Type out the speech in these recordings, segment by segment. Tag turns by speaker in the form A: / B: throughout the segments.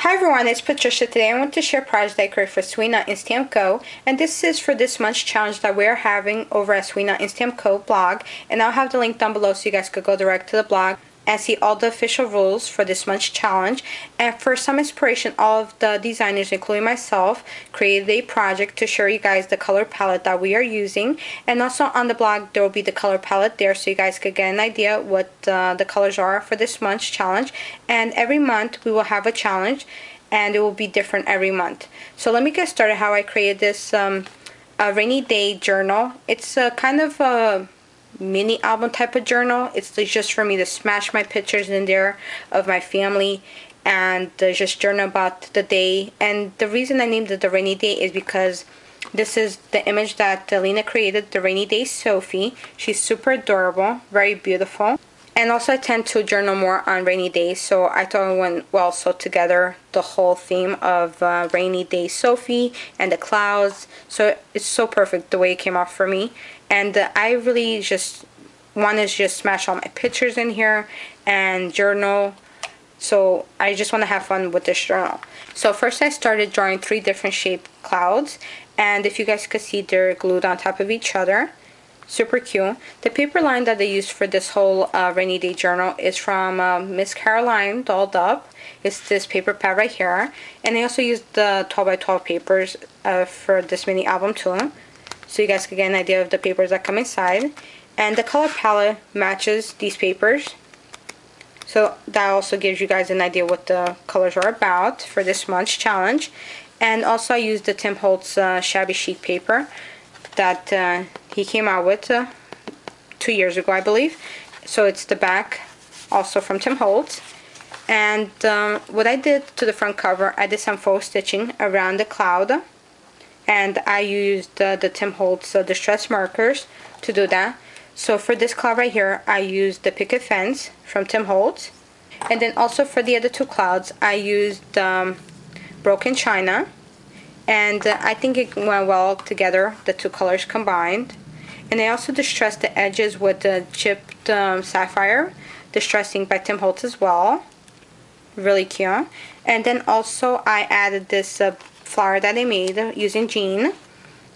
A: Hi everyone, it's Patricia. Today I want to share a project I created for Sweena Instamp Co. And this is for this month's challenge that we're having over at Sweena Instamp Co. blog. And I'll have the link down below so you guys could go direct to the blog and see all the official rules for this month's challenge. And for some inspiration, all of the designers, including myself, created a project to show you guys the color palette that we are using. And also on the blog there will be the color palette there so you guys could get an idea what the colors are for this month's challenge. And every month we will have a challenge and it will be different every month. So let me get started how I created this a rainy day journal. It's a kind of a mini album type of journal. It's just for me to smash my pictures in there of my family and just journal about the day. And the reason I named it the rainy day is because this is the image that Lena created, the rainy day Sophie. She's super adorable, very beautiful. And also I tend to journal more on rainy days, so I thought it went well so together, the whole theme of rainy day Sophie and the clouds. So it's so perfect the way it came out for me. And I really just want to just smash all my pictures in here and journal. So I just want to have fun with this journal. So first I started drawing 3 different shaped clouds. And if you guys could see, they're glued on top of each other. Super cute. The paper line that I used for this whole rainy day journal is from Miss Caroline Dolled Up. It's this paper pad right here. And I also used the 12x12 papers for this mini album too, so you guys can get an idea of the papers that come inside. And the color palette matches these papers, so that also gives you guys an idea what the colors are about for this month's challenge. And also I used the Tim Holtz shabby chic paper that he came out with 2 years ago, I believe. So it's the back, also from Tim Holtz. And what I did to the front cover, I did some faux stitching around the cloud. And I used the Tim Holtz distress markers to do that. So for this cloud right here, I used the picket fence from Tim Holtz. And then also for the other 2 clouds, I used broken china. And I think it went well together, the 2 colors combined. And I also distressed the edges with the chipped sapphire distressing by Tim Holtz as well. Really cute. And then also I added this flower that I made using jean.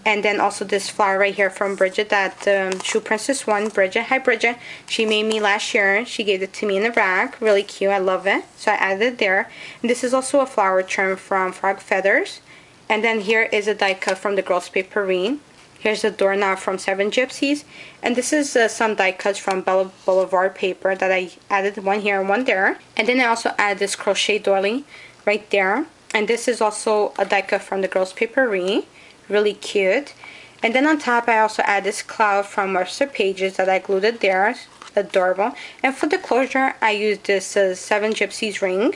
A: And then also this flower right here from Bridget, that Shoe Princess 1, Bridget. Hi Bridget. She made me last year. She gave it to me in the rack. Really cute. I love it. So I added it there. And this is also a flower trim from Frog Feathers. And then here is a die cut from the Girls Paperine. Here's a doorknob from 7 Gypsies. And this is some die cuts from Bella Boulevard paper that I added, one here and one there. And then I also added this crochet doily right there. And this is also a die cut from the Girls Paperine. Really cute. And then on top I also add this cloud from Webster Pages that I glued it there. Adorable. And for the closure I used this 7 Gypsies ring.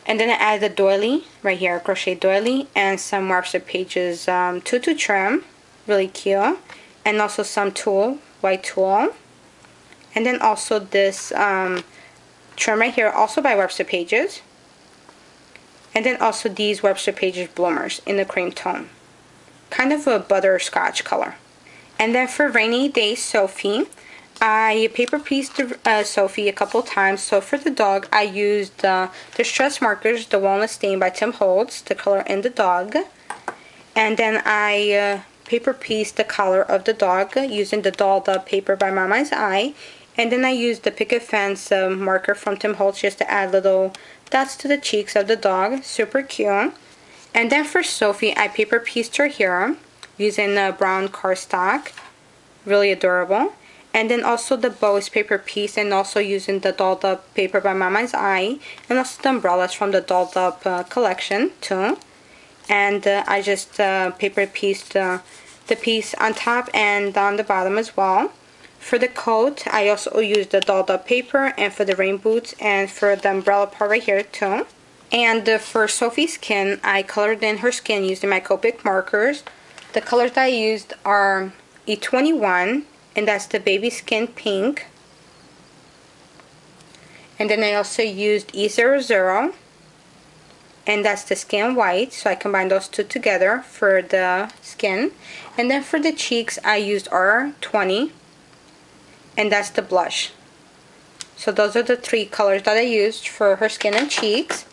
A: And then I added a doily right here, a crochet doily, and some Webster Pages tutu trim. Really cute. And also some tulle, white tulle. And then also this trim right here, also by Webster Pages. And then also these Webster Pages bloomers in the cream tone. Kind of a butterscotch color. And then for rainy day Sophie, I paper pieced Sophie a couple times. So for the dog, I used the distress markers, the Walnut Stain by Tim Holtz, to color in the dog. And then I paper pieced the collar of the dog using the Dolled Up paper by Mama's Eye. And then I used the picket fence marker from Tim Holtz just to add little dots to the cheeks of the dog. Super cute. And then for Sophie, I paper pieced her here using brown cardstock. Really adorable. And then also the bow is paper piece, and also using the Dolled Up paper by Mama's Eye. And also the umbrellas from the Dolled Up collection too. And I just paper pieced the piece on top and on the bottom as well. For the coat, I also used the Dolled Up paper, and for the rain boots, and for the umbrella part right here too. And for Sophie's skin, I colored in her skin using my Copic markers. The colors that I used are E21, and that's the baby skin pink. And then I also used E00, and that's the skin white. So I combined those 2 together for the skin. And then for the cheeks, I used R20, and that's the blush. So those are the 3 colors that I used for her skin and cheeks.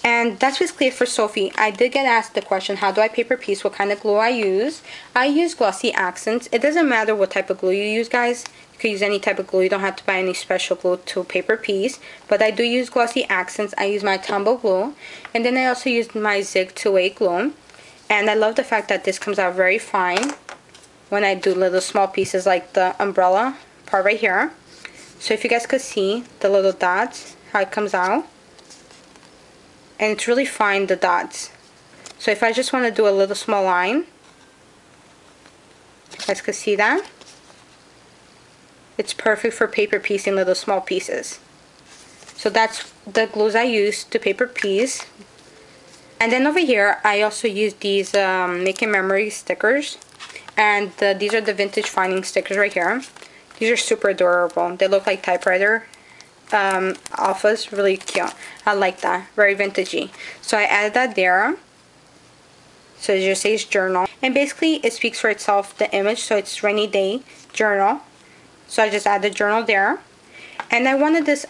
A: And that's basically it for Sophie. I did get asked the question, how do I paper piece, what kind of glue I use. I use Glossy Accents. It doesn't matter what type of glue you use, guys. You can use any type of glue. You don't have to buy any special glue to paper piece. But I do use Glossy Accents. I use my Tumble glue. And then I also use my Zig 2-way glue. And I love the fact that this comes out very fine when I do little small pieces like the umbrella part right here. So if you guys could see the little dots, how it comes out. And it's really fine, the dots. So if I just want to do a little small line, you guys could see that. It's perfect for paper piecing little small pieces. So that's the glues I use to paper piece. And then over here, I also use these Making Memories stickers. And these are the vintage finding stickers right here. These are super adorable. They look like typewriter alphas. Really cute. I like that. Very vintagey. So I added that there. So it just says journal. And basically it speaks for itself, the image. So it's rainy day journal. So I just added the journal there. And I wanted this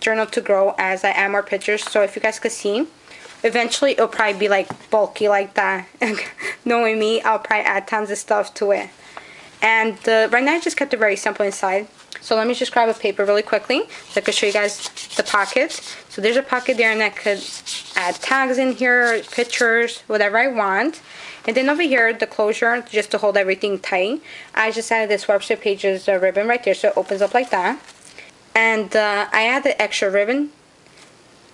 A: journal to grow as I add more pictures. So if you guys could see, eventually it'll probably be like bulky like that. Knowing me, I'll probably add tons of stuff to it. And right now I just kept it very simple inside. So let me just grab a paper really quickly so I can show you guys the pockets. So there's a pocket there, and I could add tags in here, pictures, whatever I want. And then over here, the closure, just to hold everything tight. I just added this website pages ribbon right there, so it opens up like that. And I added extra ribbon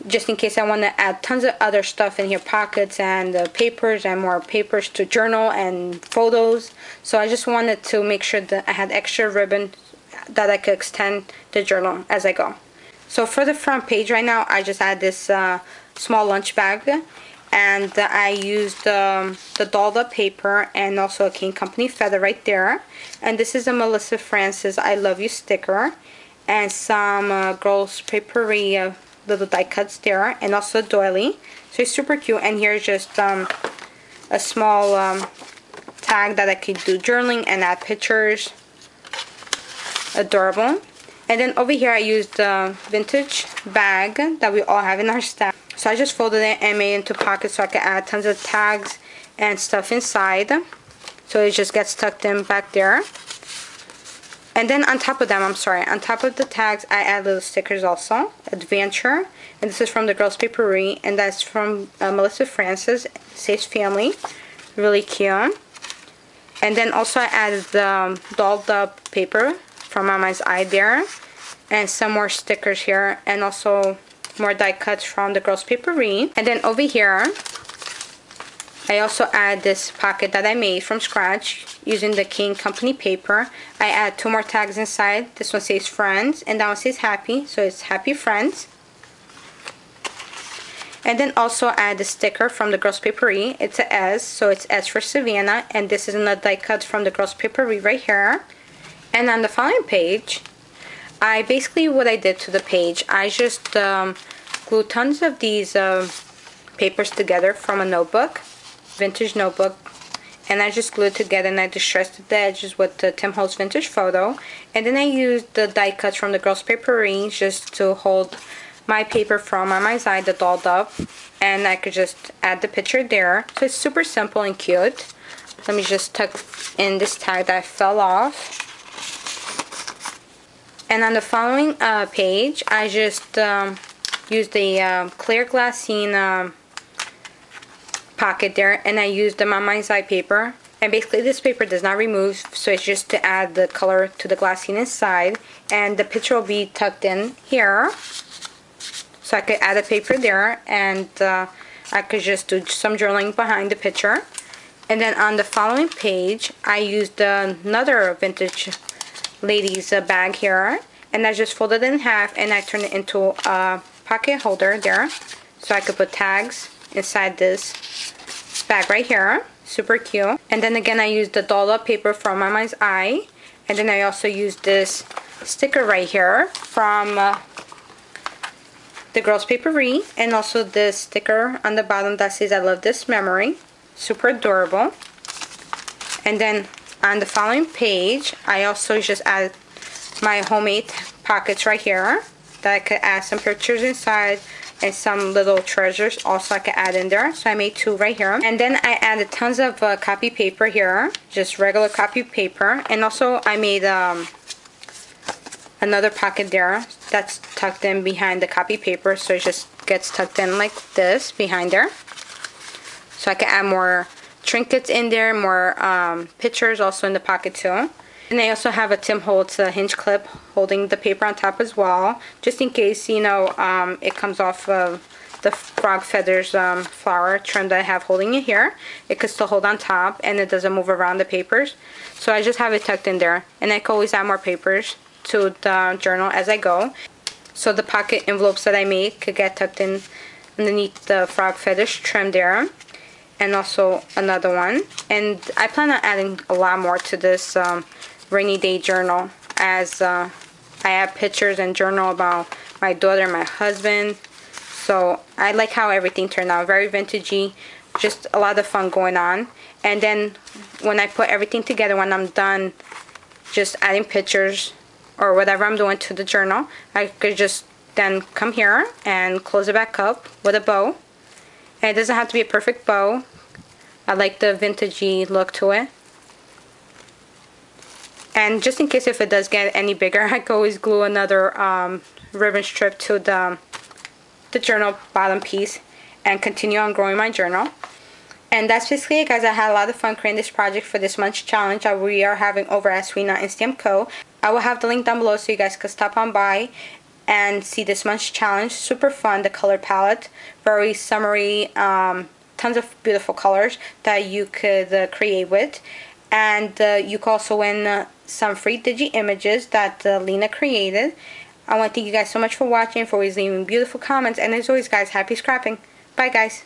A: just in case I want to add tons of other stuff in here, pockets and papers and more papers to journal and photos. So I just wanted to make sure that I had extra ribbon that I could extend the journal as I go. So for the front page right now, I just add this small lunch bag, and I used the dolled up paper and also a King Company feather right there. And this is a Melissa Francis I Love You sticker, and some girls papery little die cuts there, and also a doily. So it's super cute. And here's just a small tag that I could do journaling and add pictures. Adorable. And then over here I used the vintage bag that we all have in our stash. So I just folded it and made it into pockets so I could add tons of tags and stuff inside. So it just gets tucked in back there. And then on top of them, on top of the tags, I add little stickers also. Adventure. And this is from the Girls Papery. And that's from Melissa Francis. It says family. Really cute. And then also I added the dolled up paper from Mama's Eye there. And some more stickers here. And also more die cuts from the Girls Papery. And then over here, I also add this pocket that I made from scratch using the King Company paper. I add 2 more tags inside. This one says friends and that one says happy, so it's happy friends. And then also add the sticker from the Girls Papery. It's a S, so it's S for Savannah, and this is another die cut from the Girls Papery right here. And on the following page, what I did to the page, I just glued tons of these papers together from a notebook, vintage notebook, and I just glued it together, and I distressed the edges with the Tim Holtz vintage photo. And then I used the die cuts from the Girls Papery just to hold my paper from Mama's Eye, the dolled up, and I could just add the picture there. So it's super simple and cute. Let me just tuck in this tag that fell off. And on the following page, I just used the clear glassine pocket there, and I used the Mama's Eye paper. And basically this paper does not remove, so it's just to add the color to the glassine inside. And the picture will be tucked in here. So I could add a paper there, and I could just do some journaling behind the picture. And then on the following page, I used another vintage ladies bag here, and I just folded it in half, and I turned it into a pocket holder there, so I could put tags inside this bag right here. Super cute. And then again, I used the dolled up paper from Mama's Eye, and then I also used this sticker right here from the Girls Papery, and also this sticker on the bottom that says I love this memory. Super adorable. And then on the following page, I also just added my homemade pockets right here that I could add some pictures inside, and some little treasures also I can add in there. So I made 2 right here. And then I added tons of copy paper here, just regular copy paper. And also I made another pocket there that's tucked in behind the copy paper, so it just gets tucked in like this behind there. So I can add more trinkets in there, more pictures also in the pocket too. And I also have a Tim Holtz hinge clip holding the paper on top as well, just in case, you know, it comes off of the frog feathers flower trim that I have holding it here. It could still hold on top and it doesn't move around the papers. So I just have it tucked in there, and I can always add more papers to the journal as I go. So the pocket envelopes that I made could get tucked in underneath the frog feathers trim there. And also another one. And I plan on adding a lot more to this rainy day journal, as I have pictures and journal about my daughter and my husband. So I like how everything turned out, very vintagey, just a lot of fun going on. And then when I put everything together, when I'm done just adding pictures or whatever I'm doing to the journal, I could just then come here and close it back up with a bow. And it doesn't have to be a perfect bow. I like the vintagey look to it. And just in case if it does get any bigger, I can always glue another ribbon strip to the journal bottom piece and continue on growing my journal. And that's basically it, guys. I had a lot of fun creating this project for this month's challenge that we are having over at Sweet Knot and Stamp Co. I will have the link down below so you guys can stop on by and see this month's challenge. Super fun, the color palette, very summery, tons of beautiful colors that you could create with. And you can also win some free digi images that Lena created. I want to thank you guys so much for watching, for always leaving beautiful comments, and as always, guys, happy scrapping. Bye, guys.